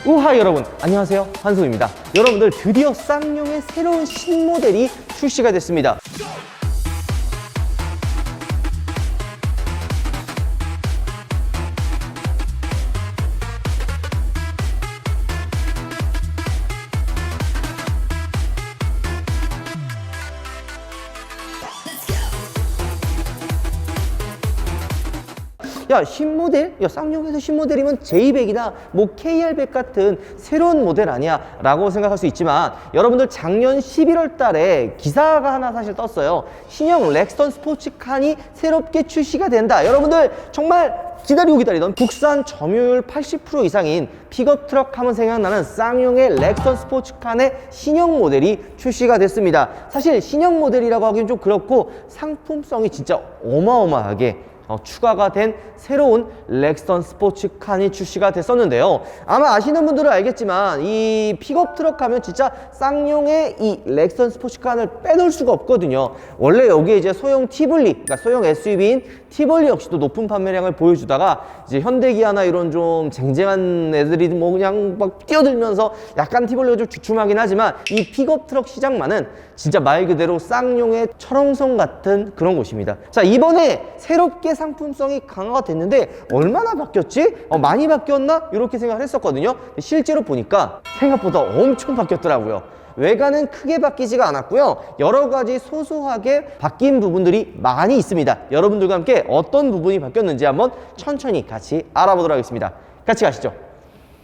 우하 여러분 안녕하세요, 한소입니다. 여러분들 드디어 쌍용의 새로운 신모델이 출시가 됐습니다. 야, 신모델? 야, 쌍용에서 신모델이면 J100이나 뭐 KR100 같은 새로운 모델 아니야? 라고 생각할 수 있지만 여러분들 작년 11월 달에 기사가 하나 사실 떴어요. 신형 렉스턴 스포츠칸이 새롭게 출시가 된다. 여러분들 정말 기다리던 국산 점유율 80% 이상인 픽업 트럭 하면 생각나는 쌍용의 렉스턴 스포츠칸의 신형 모델이 출시가 됐습니다. 사실 신형 모델이라고 하기엔 좀 그렇고 상품성이 진짜 어마어마하게 추가가 된 새로운 렉스턴 스포츠칸이 출시가 됐었는데요. 아마 아시는 분들은 알겠지만 이 픽업 트럭 하면 진짜 쌍용의 이 렉스턴 스포츠칸을 빼놓을 수가 없거든요. 원래 여기에 이제 소형 티블리, 그러니까 소형 SUV인 티블리 역시도 높은 판매량을 보여주다가 이제 현대기아나 이런 좀 쟁쟁한 애들이 뭐 그냥 막 뛰어들면서 약간 티블리가 좀 주춤하긴 하지만 이 픽업 트럭 시장만은 진짜 말 그대로 쌍용의 철옹성 같은 그런 곳입니다. 자, 이번에 새롭게 상품성이 강화가 됐는데 얼마나 바뀌었지? 많이 바뀌었나? 이렇게 생각을 했었거든요. 실제로 보니까 생각보다 엄청 바뀌었더라고요. 외관은 크게 바뀌지가 않았고요. 여러 가지 소소하게 바뀐 부분들이 많이 있습니다. 여러분들과 함께 어떤 부분이 바뀌었는지 한번 천천히 같이 알아보도록 하겠습니다. 같이 가시죠.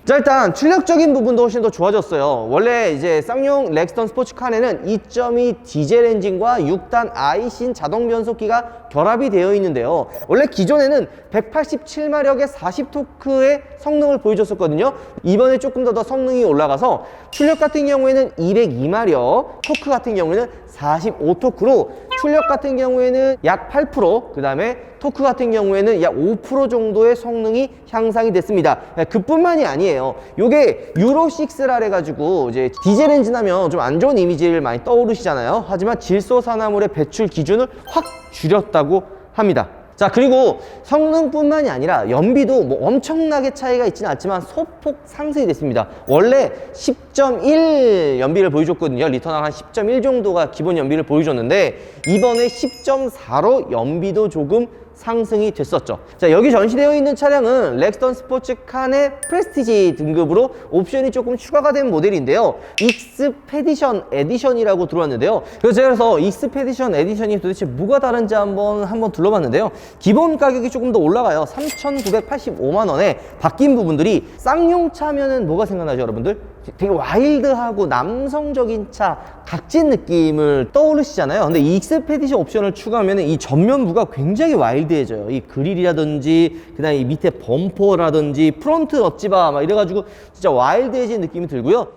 자, 일단 출력적인 부분도 훨씬 더 좋아졌어요. 원래 이제 쌍용 렉스턴 스포츠칸에는 2.2 디젤 엔진과 6단 아이신 자동 변속기가 결합이 되어 있는데요. 원래 기존에는 187마력의 40토크의 성능을 보여줬었거든요. 이번에 조금 더 성능이 올라가서 출력 같은 경우에는 202마력, 토크 같은 경우에는 45토크로 출력 같은 경우에는 약 8%, 그 다음에 토크 같은 경우에는 약 5% 정도의 성능이 향상이 됐습니다. 그뿐만이 아니에요. 요게 유로6라 해가지고 이제 디젤 엔진 하면 좀 안 좋은 이미지를 많이 떠오르시잖아요. 하지만 질소산화물의 배출 기준을 확 줄였다고 합니다. 자, 그리고 성능뿐만이 아니라 연비도 뭐 엄청나게 차이가 있지는 않지만 소폭 상승이 됐습니다. 원래 10.1 연비를 보여줬거든요. 리터당 한 10.1 정도가 기본 연비를 보여줬는데 이번에 10.4로 연비도 조금 상승이 됐었죠. 자, 여기 전시되어 있는 차량은 렉스턴 스포츠칸의 프레스티지 등급으로 옵션이 조금 추가가 된 모델인데요. 익스페디션 에디션이라고 들어왔는데요. 그래서 익스페디션 에디션이 도대체 뭐가 다른지 한번 둘러봤는데요. 기본 가격이 조금 더 올라가요. 3,985만 원에 바뀐 부분들이 쌍용차면은 뭐가 생각나죠, 여러분들? 되게 와일드하고 남성적인 차, 각진 느낌을 떠오르시잖아요. 근데 이 익스페디션 옵션을 추가하면 이 전면부가 굉장히 와일드해져요. 이 그릴이라든지 그다음에 이 밑에 범퍼라든지 프론트 멋지바 막 이래가지고 진짜 와일드해진 느낌이 들고요.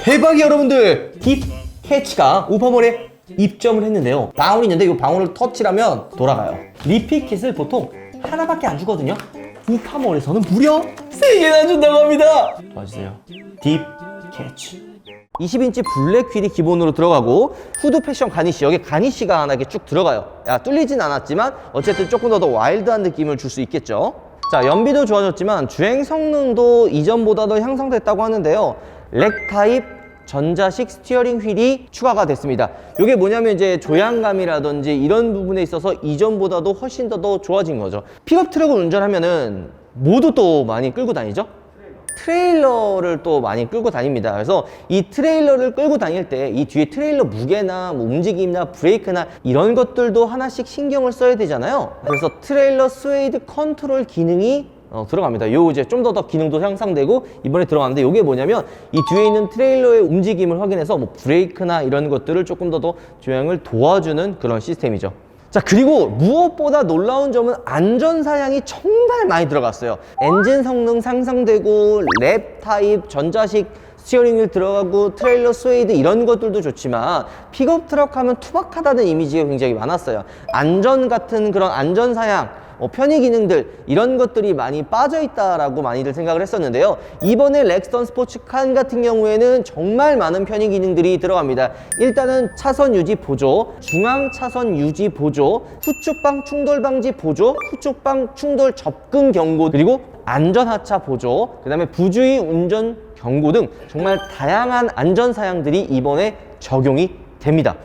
대박이야, 여러분들! 딥 캐치가 우퍼몰에 입점을 했는데요. 방울이 있는데 이 방울을 터치하면 돌아가요. 리피킷을 보통 하나밖에 안 주거든요. 우파몰에서는 무려 3개나 준다고 합니다. 봐주세요. 딥 캐치. 20인치 블랙 휠이 기본으로 들어가고 후드 패션 가니쉬, 여기 가니쉬가 하나 이렇게 쭉 들어가요. 뚫리진 않았지만 어쨌든 조금 더 와일드한 느낌을 줄 수 있겠죠. 자, 연비도 좋아졌지만 주행 성능도 이전보다 더 향상됐다고 하는데요. 렉 타입 전자식 스티어링 휠이 추가가 됐습니다. 이게 뭐냐면 이제 조향감이라든지 이런 부분에 있어서 이전보다도 훨씬 더 좋아진 거죠. 픽업 트럭을 운전하면은 뭐도 또 많이 끌고 다니죠? 트레일러를 또 많이 끌고 다닙니다. 그래서 이 트레일러를 끌고 다닐 때 이 뒤에 트레일러 무게나 뭐 움직임이나 브레이크나 이런 것들도 하나씩 신경을 써야 되잖아요. 그래서 트레일러 스웨이드 컨트롤 기능이 들어갑니다. 요 이제 좀 더 기능도 향상되고 이번에 들어갔는데 요게 뭐냐면 이 뒤에 있는 트레일러의 움직임을 확인해서 뭐 브레이크나 이런 것들을 조금 더 조향을 도와주는 그런 시스템이죠. 자, 그리고 무엇보다 놀라운 점은 안전사양이 정말 많이 들어갔어요. 엔진 성능 상승되고 랩 타입 전자식 스티어링 휠 들어가고 트레일러 스웨이드 이런 것들도 좋지만 픽업 트럭 하면 투박하다는 이미지가 굉장히 많았어요. 안전 같은 그런 안전사양 편의 기능들 이런 것들이 많이 빠져있다라고 많이들 생각을 했었는데요. 이번에 렉스턴 스포츠칸 같은 경우에는 정말 많은 편의 기능들이 들어갑니다. 일단은 차선 유지 보조, 중앙 차선 유지 보조, 후측방 충돌 방지 보조, 후측방 충돌 접근 경고, 그리고 안전하차 보조, 그 다음에 부주의 운전 경고 등 정말 다양한 안전 사양들이 이번에 적용이 됩니다.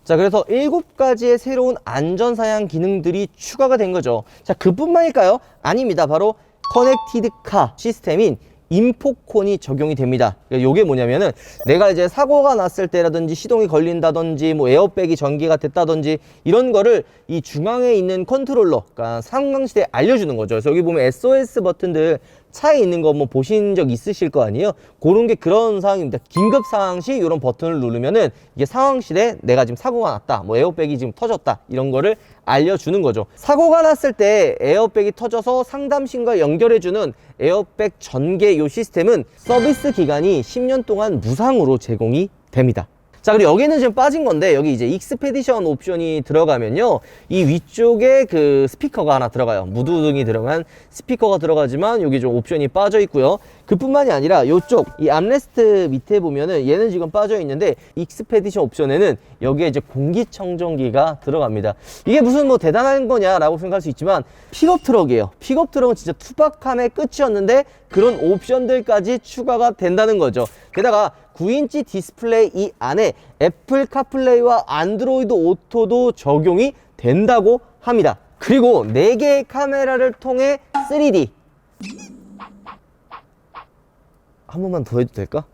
자, 그래서 7가지의 새로운 안전사양 기능들이 추가가 된 거죠. 자, 그뿐만일까요? 아닙니다. 바로 커넥티드 카 시스템인 인포콘이 적용이 됩니다. 이게 뭐냐면은 내가 이제 사고가 났을 때라든지 시동이 걸린다든지 뭐 에어백이 전기가 됐다든지 이런 거를 이 중앙에 있는 컨트롤러, 그러니까 상강시대에 알려주는 거죠. 그래서 여기 보면 SOS 버튼들 차에 있는 거 뭐 보신 적 있으실 거 아니에요? 그런 게 그런 상황입니다. 긴급 상황 시 이런 버튼을 누르면은 이게 상황실에 내가 지금 사고가 났다, 뭐 에어백이 지금 터졌다, 이런 거를 알려주는 거죠. 사고가 났을 때 에어백이 터져서 상담실과 연결해주는 에어백 전개 요 시스템은 서비스 기간이 10년 동안 무상으로 제공이 됩니다. 자, 그리고 여기는 지금 빠진 건데, 여기 이제 익스페디션 옵션이 들어가면요, 이 위쪽에 그 스피커가 하나 들어가요. 무드등이 들어간 스피커가 들어가지만 여기 좀 옵션이 빠져 있고요. 그뿐만이 아니라 이쪽 이 암레스트 밑에 보면은 얘는 지금 빠져 있는데, 익스페디션 옵션에는 여기에 이제 공기청정기가 들어갑니다. 이게 무슨 뭐 대단한 거냐라고 생각할 수 있지만 픽업 트럭이에요. 픽업 트럭은 진짜 투박함의 끝이었는데 그런 옵션들까지 추가가 된다는 거죠. 게다가 9인치 디스플레이 이 안에 애플 카플레이와 안드로이드 오토도 적용이 된다고 합니다. 그리고 4개의 카메라를 통해 3D 한 번만 더 해도 될까?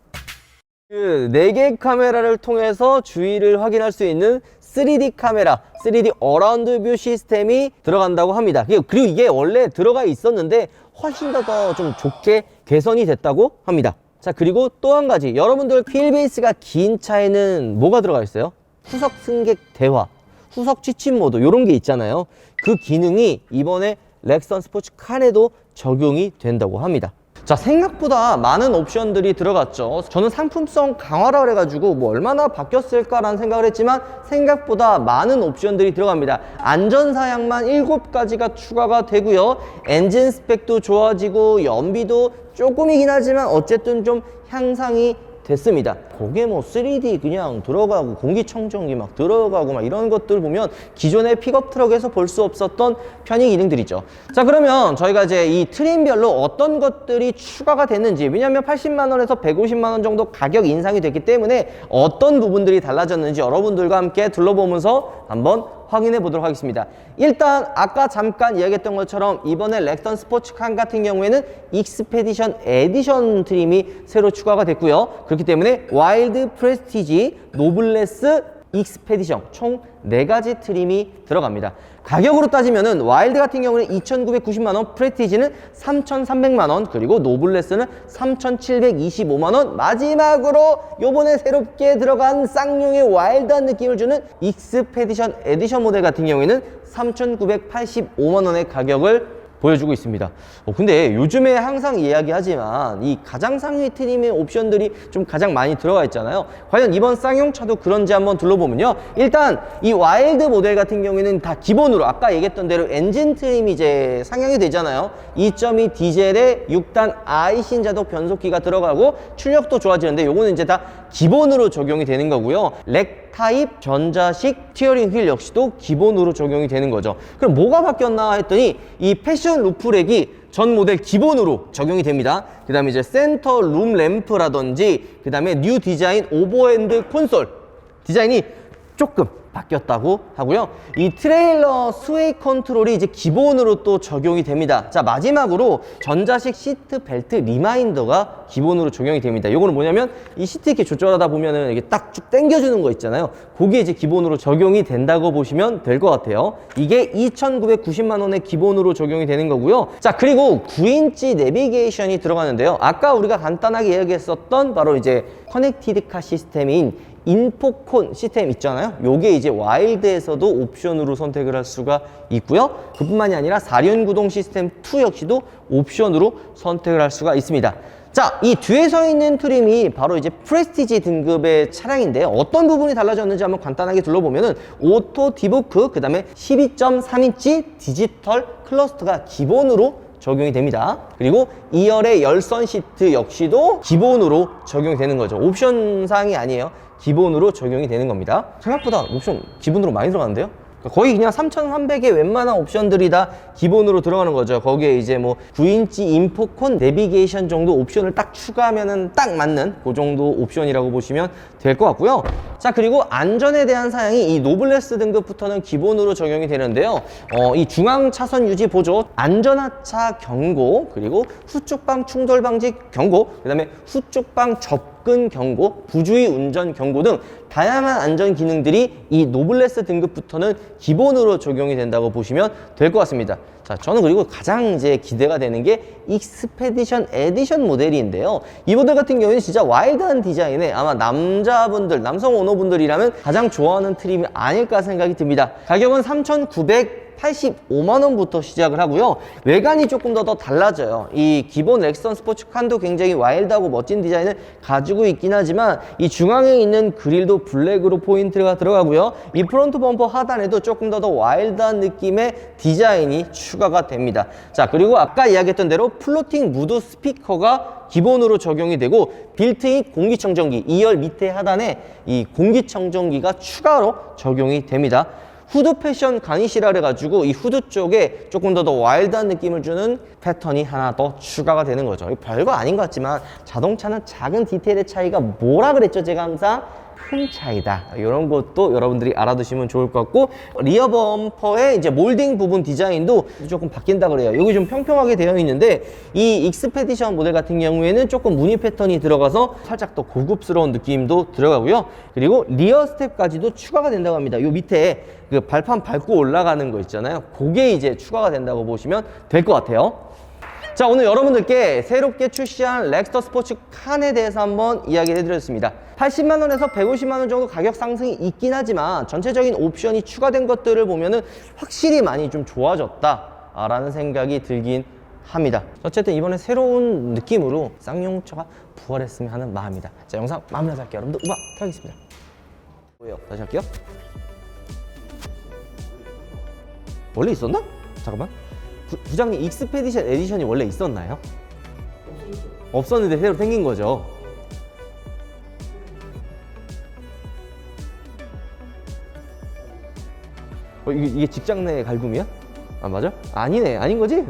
그 4개의 카메라를 통해서 주위를 확인할 수 있는 3D 카메라, 3D 어라운드 뷰 시스템이 들어간다고 합니다. 그리고 이게 원래 들어가 있었는데 훨씬 더 좀 좋게 개선이 됐다고 합니다. 자, 그리고 또 한 가지, 여러분들 휠베이스가 긴 차에는 뭐가 들어가 있어요? 후석 승객 대화, 후석 취침 모드 이런 게 있잖아요. 그 기능이 이번에 렉선 스포츠 칸에도 적용이 된다고 합니다. 자, 생각보다 많은 옵션들이 들어갔죠. 저는 상품성 강화라 그래가지고 뭐 얼마나 바뀌었을까라는 생각을 했지만 생각보다 많은 옵션들이 들어갑니다. 안전사양만 7가지가 추가가 되고요. 엔진 스펙도 좋아지고 연비도 조금이긴 하지만 어쨌든 좀 향상이 됐습니다. 거기에 뭐 3D 그냥 들어가고 공기청정기 막 들어가고 막 이런 것들 보면 기존의 픽업 트럭에서 볼 수 없었던 편의 기능들이죠. 자, 그러면 저희가 이제 이 트림별로 어떤 것들이 추가가 됐는지, 왜냐하면 80만 원에서 150만 원 정도 가격 인상이 됐기 때문에 어떤 부분들이 달라졌는지 여러분들과 함께 둘러보면서 한번 확인해 보도록 하겠습니다. 일단 아까 잠깐 이야기했던 것처럼 이번에 렉선 스포츠칸 같은 경우에는 익스페디션 에디션 트림이 새로 추가가 됐고요. 그렇기 때문에 와일드 프레스티지, 노블레스, 익스페디션 총 4가지 트림이 들어갑니다. 가격으로 따지면은 와일드 같은 경우는 2,990만 원, 프레스티지는 3,300만 원, 그리고 노블레스는 3,725만 원, 마지막으로 요번에 새롭게 들어간 쌍용의 와일드한 느낌을 주는 익스페디션 에디션 모델 같은 경우에는 3,985만 원의 가격을 보여주고 있습니다. 근데 요즘에 항상 이야기하지만 이 가장 상위 트림의 옵션들이 좀 가장 많이 들어가 있잖아요. 과연 이번 쌍용차도 그런지 한번 둘러보면요. 일단 이 와일드 모델 같은 경우에는 다 기본으로 아까 얘기했던 대로 엔진 트림이 이제 상향이 되잖아요. 2.2 디젤에 6단 아이신 자동 변속기가 들어가고 출력도 좋아지는데 요거는 이제 다 기본으로 적용이 되는 거고요. 렉 타입 전자식 스티어링 휠 역시도 기본으로 적용이 되는 거죠. 그럼 뭐가 바뀌었나 했더니 이 패션 루프렉이 전 모델 기본으로 적용이 됩니다. 그 다음에 이제 센터 룸 램프라든지 그 다음에 뉴 디자인 오버핸드 콘솔 디자인이 조금 바뀌었다고 하고요. 이 트레일러 스웨이 컨트롤이 이제 기본으로 또 적용이 됩니다. 자, 마지막으로 전자식 시트 벨트 리마인더가 기본으로 적용이 됩니다. 요거는 뭐냐면 이 시트 이렇게 조절하다 보면은 이게 딱 쭉 당겨주는 거 있잖아요. 그게 이제 기본으로 적용이 된다고 보시면 될 것 같아요. 이게 2,990만 원에 기본으로 적용이 되는 거고요. 자, 그리고 9인치 내비게이션이 들어가는데요. 아까 우리가 간단하게 이야기했었던 바로 이제 커넥티드 카 시스템인 인포콘 시스템 있잖아요. 요게 이제 와일드에서도 옵션으로 선택을 할 수가 있고요. 그뿐만이 아니라 4륜 구동 시스템 2 역시도 옵션으로 선택을 할 수가 있습니다. 자, 이 뒤에 서 있는 트림이 바로 이제 프레스티지 등급의 차량인데요. 어떤 부분이 달라졌는지 한번 간단하게 둘러보면은 오토 디보크, 그 다음에 12.3인치 디지털 클러스터가 기본으로 적용이 됩니다. 그리고 2열의 열선 시트 역시도 기본으로 적용이 되는 거죠. 옵션 사항이 아니에요. 기본으로 적용이 되는 겁니다. 생각보다 옵션 기본으로 많이 들어가는데요. 거의 그냥 3,300의 웬만한 옵션들이 다 기본으로 들어가는 거죠. 거기에 이제 뭐 9인치 인포콘 내비게이션 정도 옵션을 딱 추가하면은 딱 맞는 그 정도 옵션이라고 보시면 될 것 같고요. 자, 그리고 안전에 대한 사양이 이 노블레스 등급부터는 기본으로 적용이 되는데요. 이 중앙 차선 유지 보조, 안전하차 경고, 그리고 후쪽방 충돌 방지 경고, 그 다음에 후쪽방 접근 경고, 부주의 운전 경고 등 다양한 안전 기능들이 이 노블레스 등급부터는 기본으로 적용이 된다고 보시면 될 것 같습니다. 자, 저는 그리고 가장 이제 기대가 되는 게 익스페디션 에디션 모델인데요. 이 모델 같은 경우에는 진짜 와일드한 디자인에 아마 남자분들, 남성 오너분들이라면 가장 좋아하는 트림이 아닐까 생각이 듭니다. 가격은 3,985만 원부터 시작을 하고요. 외관이 조금 더 달라져요. 이 기본 렉선 스포츠 칸도 굉장히 와일드하고 멋진 디자인을 가지고 있긴 하지만 이 중앙에 있는 그릴도 블랙으로 포인트가 들어가고요. 이 프론트 범퍼 하단에도 조금 더 와일드한 느낌의 디자인이 추가가 됩니다. 자, 그리고 아까 이야기했던 대로 플로팅 무드 스피커가 기본으로 적용이 되고 빌트인 공기청정기, 2열 밑에 하단에 이 공기청정기가 추가로 적용이 됩니다. 후드 패션 가니시라 그래가지고 이 후드 쪽에 조금 더 와일드한 느낌을 주는 패턴이 하나 더 추가가 되는 거죠. 별거 아닌 것 같지만 자동차는 작은 디테일의 차이가 뭐라 그랬죠? 제가 항상 큰 차이다. 이런 것도 여러분들이 알아두시면 좋을 것 같고, 리어 범퍼의 이제 몰딩 부분 디자인도 조금 바뀐다 그래요. 여기 좀 평평하게 되어 있는데 이 익스페디션 모델 같은 경우에는 조금 무늬 패턴이 들어가서 살짝 더 고급스러운 느낌도 들어가고요. 그리고 리어 스텝까지도 추가가 된다고 합니다. 요 밑에 그 발판 밟고 올라가는 거 있잖아요. 그게 이제 추가가 된다고 보시면 될 것 같아요. 자, 오늘 여러분들께 새롭게 출시한 렉스터 스포츠 칸에 대해서 한번 이야기를 해드렸습니다. 80만 원에서 150만 원 정도 가격 상승이 있긴 하지만 전체적인 옵션이 추가된 것들을 보면은 확실히 많이 좀 좋아졌다라는 생각이 들긴 합니다. 어쨌든 이번에 새로운 느낌으로 쌍용차가 부활했으면 하는 마음입니다. 자, 영상 마무리하도록 할게요. 여러분들 음악 틀어야겠습니다. 뭐예요? 다시 할게요. 원래 있었나? 잠깐만. 부장님, 익스페디션 에디션이 원래 있었나요? 없었는데 새로 생긴 거죠. 이게 직장 내 갈굼이야? 아, 맞아? 아니네. 아닌 거지?